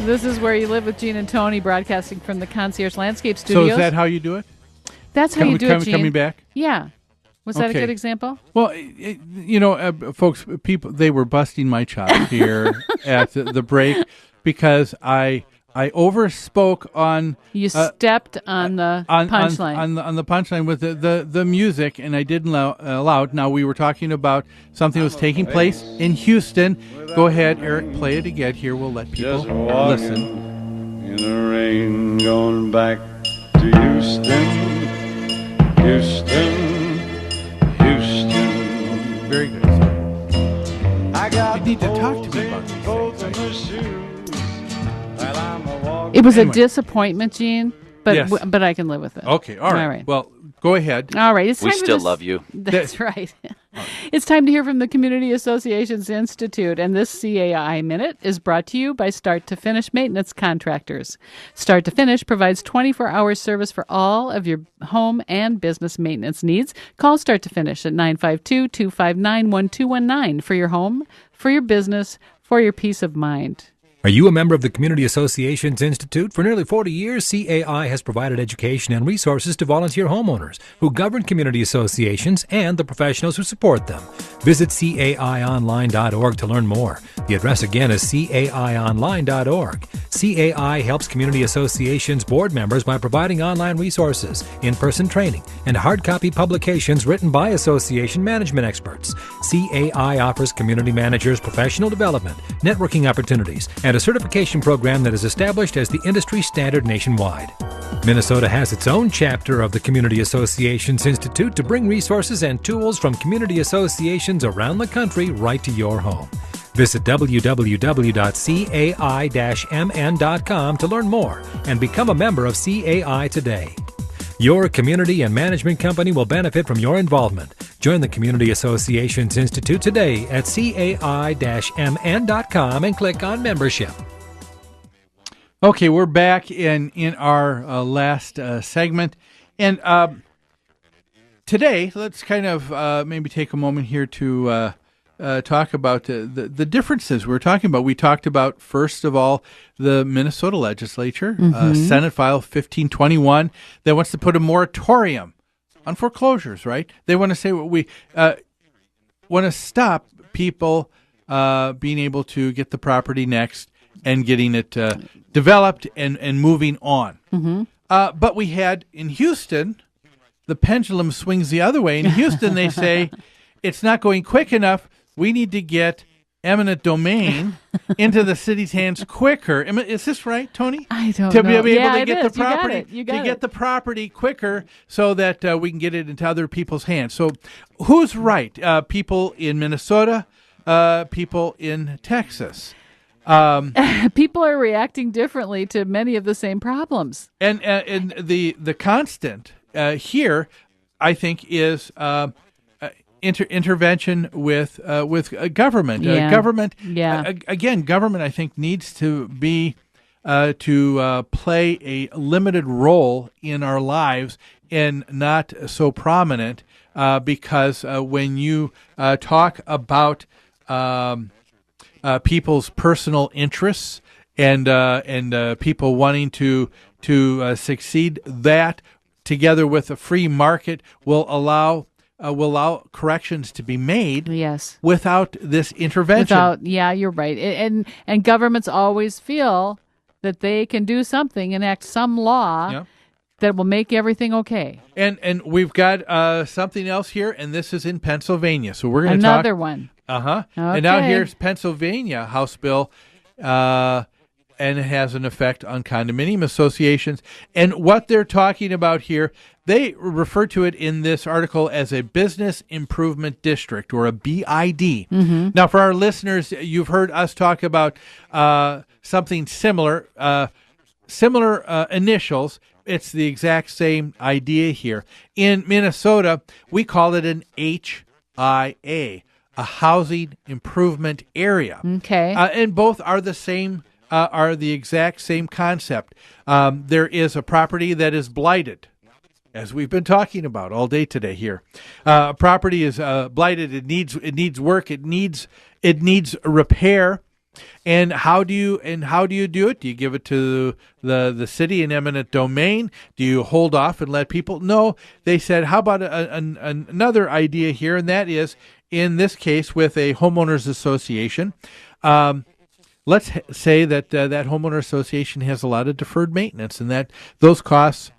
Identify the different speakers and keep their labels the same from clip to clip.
Speaker 1: This is Where You Live with Gene and Tony, broadcasting from the Concierge Landscape Studios.
Speaker 2: So is that how you do it?
Speaker 1: That's how you do it, Gene.
Speaker 2: Coming back?
Speaker 1: Yeah. Was that a good example?
Speaker 2: Well, folks, people, they were busting my chops here at the break because I overspoke on.
Speaker 1: You stepped on the punchline.
Speaker 2: On the punchline with the music, and I didn't allow it. Now, we were talking about something that was taking place in Houston. Go ahead, Eric, play it again. Here, we'll let people listen.
Speaker 3: In the rain, going back to Houston.
Speaker 2: Very good. You need to talk to me about these things.
Speaker 1: It was a disappointment, Gene, but
Speaker 2: Yes.
Speaker 1: but I can live with it.
Speaker 2: Okay, all right. Well, go ahead.
Speaker 1: All right. It's time
Speaker 4: We still love you.
Speaker 1: That's right. It's time to hear from the Community Associations Institute, and this CAI Minute is brought to you by Start to Finish Maintenance Contractors. Start to Finish provides 24-hour service for all of your home and business maintenance needs. Call Start to Finish at 952-259-1219 for your home, for your business, for your peace of mind.
Speaker 5: Are you a member of the Community Associations Institute? For nearly 40 years, CAI has provided education and resources to volunteer homeowners who govern community associations and the professionals who support them. Visit caionline.org to learn more. The address again is caionline.org. CAI helps community associations board members by providing online resources, in-person training, and hard copy publications written by association management experts. CAI offers community managers professional development, networking opportunities, and a certification program that is established as the industry standard nationwide. Minnesota has its own chapter of the Community Associations Institute to bring resources and tools from community associations around the country right to your home. Visit www.cai-mn.com to learn more and become a member of CAI today. Your community and management company will benefit from your involvement. Join the Community Associations Institute today at cai-mn.com and click on membership.
Speaker 2: Okay, we're back in our last segment. And today, let's kind of maybe take a moment here to talk about the differences we're talking about. We talked about, first of all, the Minnesota legislature, Senate File 1521, that wants to put a moratorium on foreclosures, right? They want to say we want to stop people being able to get the property next and getting it developed and moving on. But we had in Houston, the pendulum swings the other way. In Houston, they say it's not going quick enough. We need to get eminent domain into the city's hands quicker. Is this right, Tony?
Speaker 1: I don't
Speaker 2: know.
Speaker 1: know.
Speaker 2: To be able to
Speaker 1: it
Speaker 2: get
Speaker 1: is.
Speaker 2: the property,
Speaker 1: get
Speaker 2: the property quicker, so that we can get it into other people's hands. So, who's right? People in Minnesota, people in Texas.
Speaker 1: People are reacting differently to many of the same problems.
Speaker 2: And the constant here, I think, is intervention with government. Government, again, government, I think, needs to be to play a limited role in our lives and not so prominent, because when you talk about people's personal interests and people wanting to succeed, that together with a free market will allow corrections to be made.
Speaker 1: Yes.
Speaker 2: Without this intervention.
Speaker 1: You're right. And governments always feel that they can do something, enact some law that will make everything okay.
Speaker 2: And we've got something else here, and this is in Pennsylvania. So we're going to talk
Speaker 1: another one.
Speaker 2: Okay. And now here's Pennsylvania House Bill, and it has an effect on condominium associations. And what they're talking about here, they refer to it in this article as a business improvement district, or a BID. Now, for our listeners, you've heard us talk about something similar, initials. It's the exact same idea here. In Minnesota, we call it an HIA, a housing improvement area.
Speaker 1: Okay.
Speaker 2: And both are the same. Are the exact same concept. There is a property that is blighted, as we've been talking about all day today here. Property is blighted. It needs work. It needs repair. And how do you do it? Do you give it to the city in eminent domain? Do you hold off and let people? No, they said, how about another idea here, and that is, in this case, with a homeowners association. Let's say that that homeowner association has a lot of deferred maintenance, and that those costs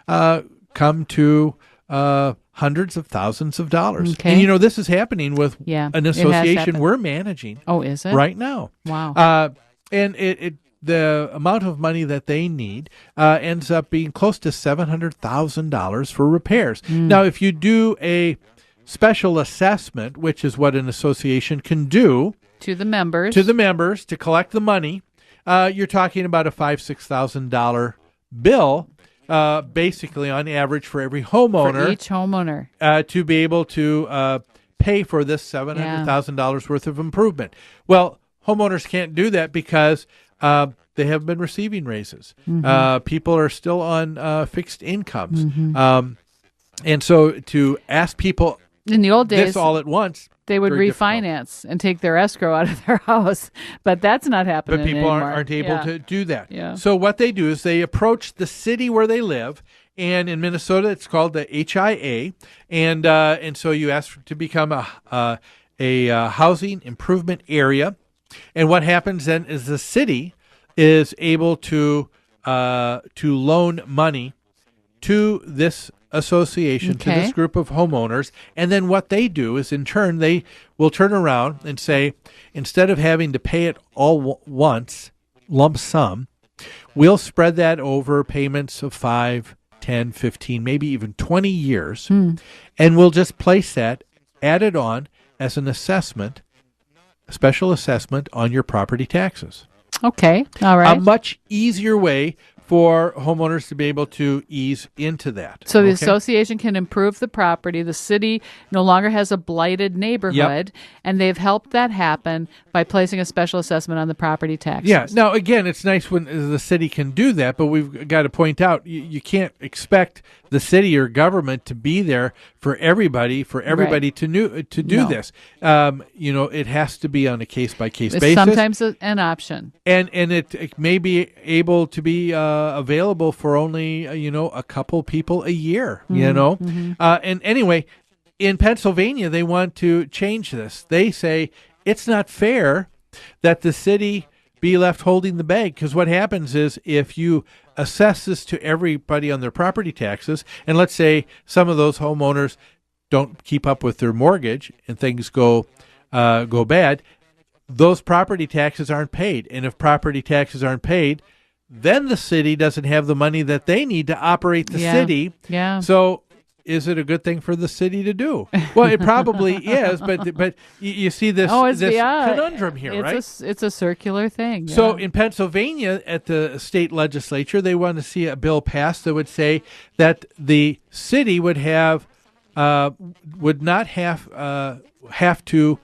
Speaker 2: come to hundreds of thousands of dollars.
Speaker 1: Okay.
Speaker 2: And this is happening with an association we're managing.
Speaker 1: Oh, is it?
Speaker 2: Right now?
Speaker 1: Wow.
Speaker 2: And the amount of money that they need ends up being close to $700,000 for repairs. Now, if you do a special assessment, which is what an association can do
Speaker 1: to the members
Speaker 2: to collect the money, you're talking about a $5,000-$6,000 bill, basically on average for every homeowner,
Speaker 1: for each homeowner,
Speaker 2: to be able to pay for this $700,000 worth of improvement. Well, homeowners can't do that because they have been receiving raises. People are still on fixed incomes, and so to ask people
Speaker 1: in the old days
Speaker 2: this all at once,
Speaker 1: they would refinance and take their escrow out of their house, but that's not happening
Speaker 2: But people
Speaker 1: anymore.
Speaker 2: aren't able to do that.
Speaker 1: Yeah.
Speaker 2: So what they do is they approach the city where they live, and in Minnesota it's called the HIA, and so you ask to become a housing improvement area, and what happens then is the city is able to loan money to this association, to this group of homeowners, and then what they do is, in turn, they will turn around and say, instead of having to pay it all once, lump sum, we'll spread that over payments of 5, 10, 15, maybe even 20 years, and we'll just place that, add it on as an assessment, a special assessment on your property taxes.
Speaker 1: Okay, all right.
Speaker 2: A much easier way for homeowners to be able to ease into that.
Speaker 1: So the association can improve the property. The city no longer has a blighted neighborhood, and they've helped that happen by placing a special assessment on the property taxes.
Speaker 2: Yeah. Now, again, it's nice when the city can do that, but we've got to point out you can't expect the city or government to be there for everybody right. to do this. It has to be on a case-by-case basis.
Speaker 1: Sometimes an option.
Speaker 2: And it may be able to be available for only, a couple people a year, and anyway, in Pennsylvania, they want to change this. They say it's not fair that the city be left holding the bag, because what happens is if you assess this to everybody on their property taxes, and let's say some of those homeowners don't keep up with their mortgage and things go bad, those property taxes aren't paid. And if property taxes aren't paid, then the city doesn't have the money that they need to operate the city.
Speaker 1: Yeah.
Speaker 2: So is it a good thing for the city to do? Well, it probably is, but you see this conundrum here, right?
Speaker 1: It's a circular thing. Yeah.
Speaker 2: So in Pennsylvania, at the state legislature, they want to see a bill passed that would say that the city would not have to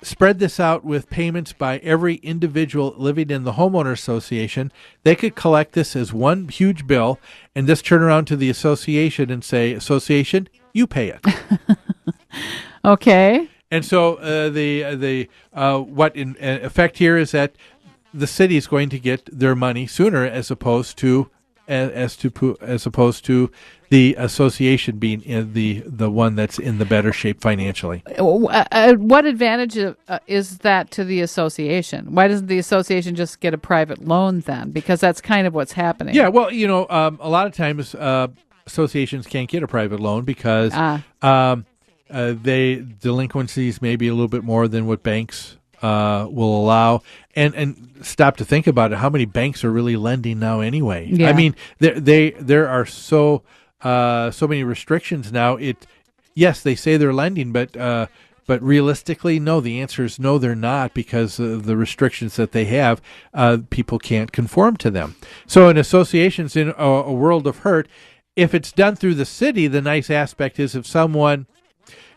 Speaker 2: spread this out with payments by every individual living in the homeowner association. They could collect this as one huge bill and just turn around to the association and say, association, you pay it.
Speaker 1: Okay.
Speaker 2: And so what in effect here is that the city is going to get their money sooner, as opposed to the association being the one that's in the better shape financially.
Speaker 1: What advantage is that to the association? Why doesn't the association just get a private loan then? Because that's kind of what's happening.
Speaker 2: Yeah, well, a lot of times associations can't get a private loan because delinquencies may be a little bit more than what banks will allow, and stop to think about it. How many banks are really lending now anyway?
Speaker 1: Yeah.
Speaker 2: I mean, there are so many restrictions now. Yes, they say they're lending, but realistically, no. The answer is no, they're not, because of the restrictions that they have. People can't conform to them. So an association's in a world of hurt. If it's done through the city, the nice aspect is if someone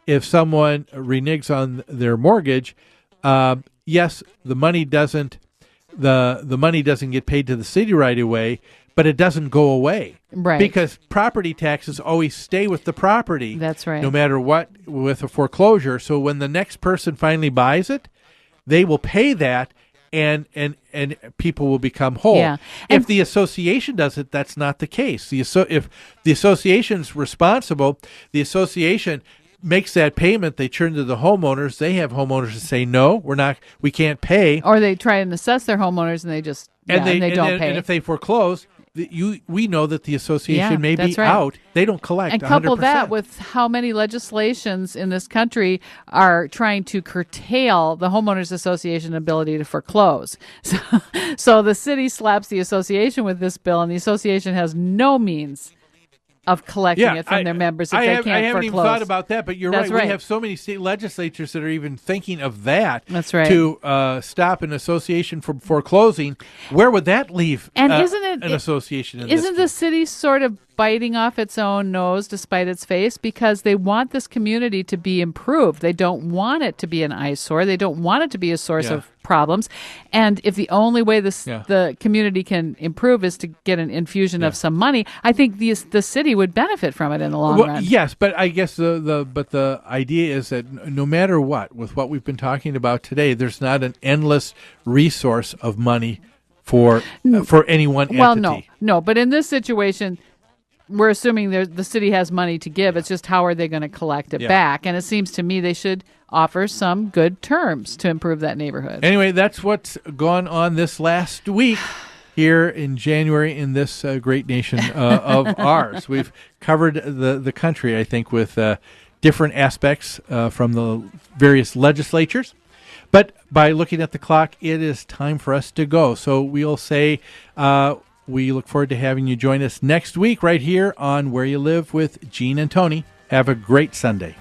Speaker 2: reneges on their mortgage, yes, the money doesn't get paid to the city right away, but it doesn't go away.
Speaker 1: Right.
Speaker 2: Because property taxes always stay with the property.
Speaker 1: That's right.
Speaker 2: No matter what, with a foreclosure. So when the next person finally buys it, they will pay that, and people will become whole.
Speaker 1: Yeah.
Speaker 2: If the association does it, that's not the case. If the association's responsible, the association makes that payment, they turn to the homeowners. They have homeowners that say, no, we can't pay.
Speaker 1: Or they try and assess their homeowners and they just don't pay.
Speaker 2: And if they foreclose, we know that the association may be
Speaker 1: right.
Speaker 2: out. They don't collect.
Speaker 1: And couple
Speaker 2: 100%.
Speaker 1: that with how many legislations in this country are trying to curtail the homeowners association ability to foreclose. So the city slaps the association with this bill, and the association has no means of collecting it from their members if they can't foreclose.
Speaker 2: I haven't even thought about that, but you're
Speaker 1: That's
Speaker 2: right. We have so many state legislatures that are even thinking of that.
Speaker 1: That's right.
Speaker 2: To stop an association from foreclosing. Where would that leave
Speaker 1: and isn't it,
Speaker 2: an association?
Speaker 1: Isn't the city sort of biting off its own nose despite its face, because they want this community to be improved? They don't want it to be an eyesore. They don't want it to be a source of problems. And if the only way the community can improve is to get an infusion of some money, I think the city would benefit from it in the long run.
Speaker 2: Yes, but I guess the idea is that no matter what, with what we've been talking about today, there's not an endless resource of money for any one entity.
Speaker 1: Well, no. But in this situation, we're assuming the city has money to give. It's just how are they going to collect it back? And it seems to me they should offer some good terms to improve that neighborhood.
Speaker 2: Anyway, that's what's gone on this last week here in January in this great nation of ours. We've covered the country, I think, with different aspects from the various legislatures. But by looking at the clock, it is time for us to go. So we'll say we look forward to having you join us next week right here on Where You Live with Gene and Tony. Have a great Sunday.